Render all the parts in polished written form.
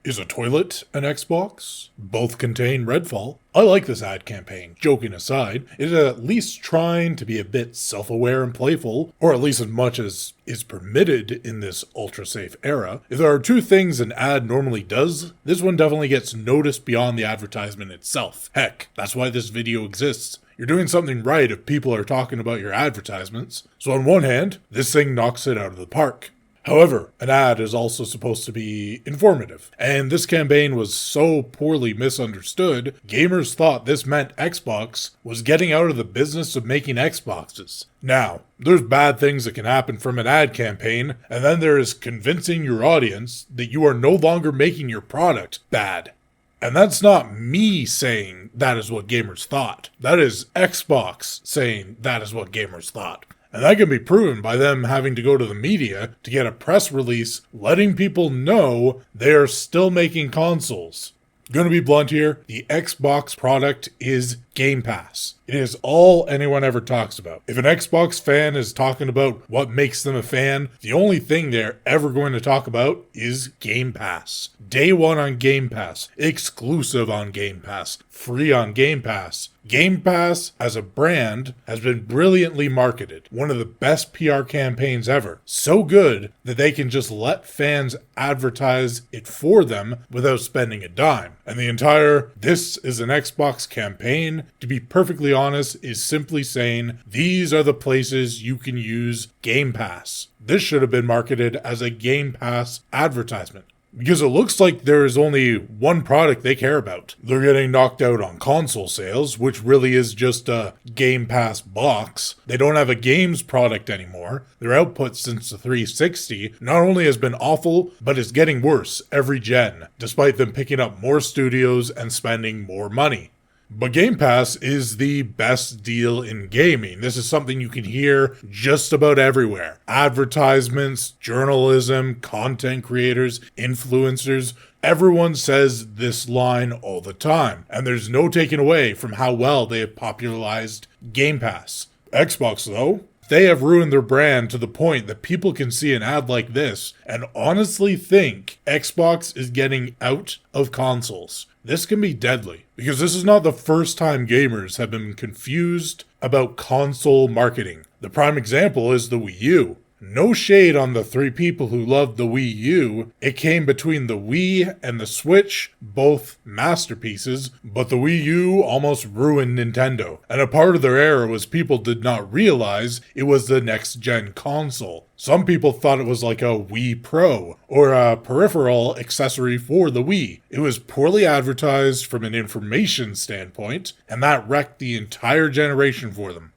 Is a toilet an Xbox? Both contain Redfall. I like this ad campaign. Joking aside, it is at least trying to be a bit self-aware and playful, or at least as much as is permitted in this ultra-safe era. If there are two things an ad normally does, this one definitely gets noticed beyond the advertisement itself. Heck, that's why this video exists. You're doing something right if people are talking about your advertisements. So on one hand, this thing knocks it out of the park. However, an ad is also supposed to be informative, and this campaign was so poorly misunderstood, gamers thought this meant Xbox was getting out of the business of making Xboxes. Now, there's bad things that can happen from an ad campaign, and then there is convincing your audience that you are no longer making your product bad. And that's not me saying that is what gamers thought. That is Xbox saying that is what gamers thought. And that can be proven by them having to go to the media to get a press release letting people know they are still making consoles. Gonna be blunt here, the Xbox product is Game Pass. It is all anyone ever talks about. If an Xbox fan is talking about what makes them a fan, the only thing they're ever going to talk about is Game Pass. Day one on Game Pass, exclusive on Game Pass, free on Game Pass. Game Pass as a brand has been brilliantly marketed. One of the best PR campaigns ever. So good that they can just let fans advertise it for them without spending a dime. And the entire "this is an Xbox" campaign, to be perfectly honest, is simply saying these are the places you can use Game Pass. This should have been marketed as a Game Pass advertisement. Because it looks like there is only one product they care about. They're getting knocked out on console sales, which really is just a Game Pass box. They don't have a games product anymore. Their output since the 360 not only has been awful, but is getting worse every gen, despite them picking up more studios and spending more money. But Game Pass is the best deal in gaming. This is something you can hear just about everywhere. Advertisements, journalism, content creators, influencers, everyone says this line all the time. And there's no taking away from how well they have popularized Game Pass. Xbox, though, they have ruined their brand to the point that people can see an ad like this and honestly think Xbox is getting out of consoles. This can be deadly, because this is not the first time gamers have been confused about console marketing. The prime example is the Wii U. No shade on the three people who loved the Wii U. It came between the Wii and the Switch, both masterpieces, but the Wii U almost ruined Nintendo. And a part of their error was people did not realize it was the next-gen console. Some people thought it was like a Wii Pro, or a peripheral accessory for the Wii. It was poorly advertised from an information standpoint, and that wrecked the entire generation for them.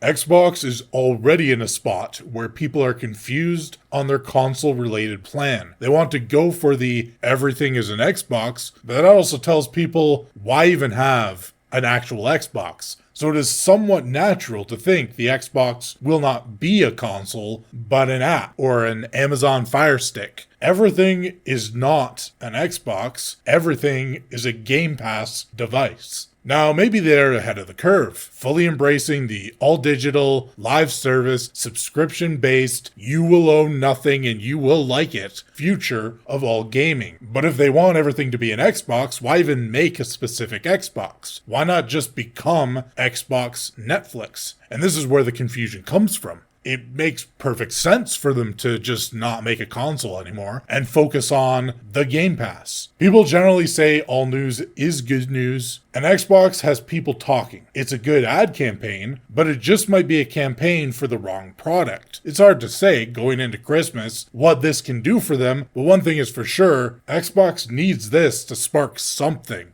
Xbox is already in a spot where people are confused on their console-related plan. They want to go for the everything is an Xbox, but that also tells people why even have an actual Xbox. So it is somewhat natural to think the Xbox will not be a console, but an app or an Amazon Fire Stick. Everything is not an Xbox. Everything is a Game Pass device. Now, maybe they're ahead of the curve, fully embracing the all-digital, live service, subscription-based, you will own nothing and you will like it future of all gaming. But if they want everything to be an Xbox, why even make a specific Xbox? Why not just become Xbox Netflix? And this is where the confusion comes from. It makes perfect sense for them to just not make a console anymore and focus on the Game Pass. People generally say all news is good news, and Xbox has people talking. It's a good ad campaign, but it just might be a campaign for the wrong product. It's hard to say going into Christmas what this can do for them, but one thing is for sure, Xbox needs this to spark something.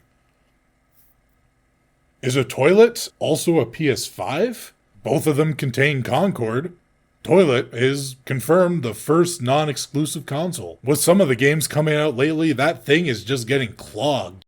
Is a toilet also a PS5? Both of them contain Concord. Toilet is confirmed the first non-exclusive console. With some of the games coming out lately, that thing is just getting clogged.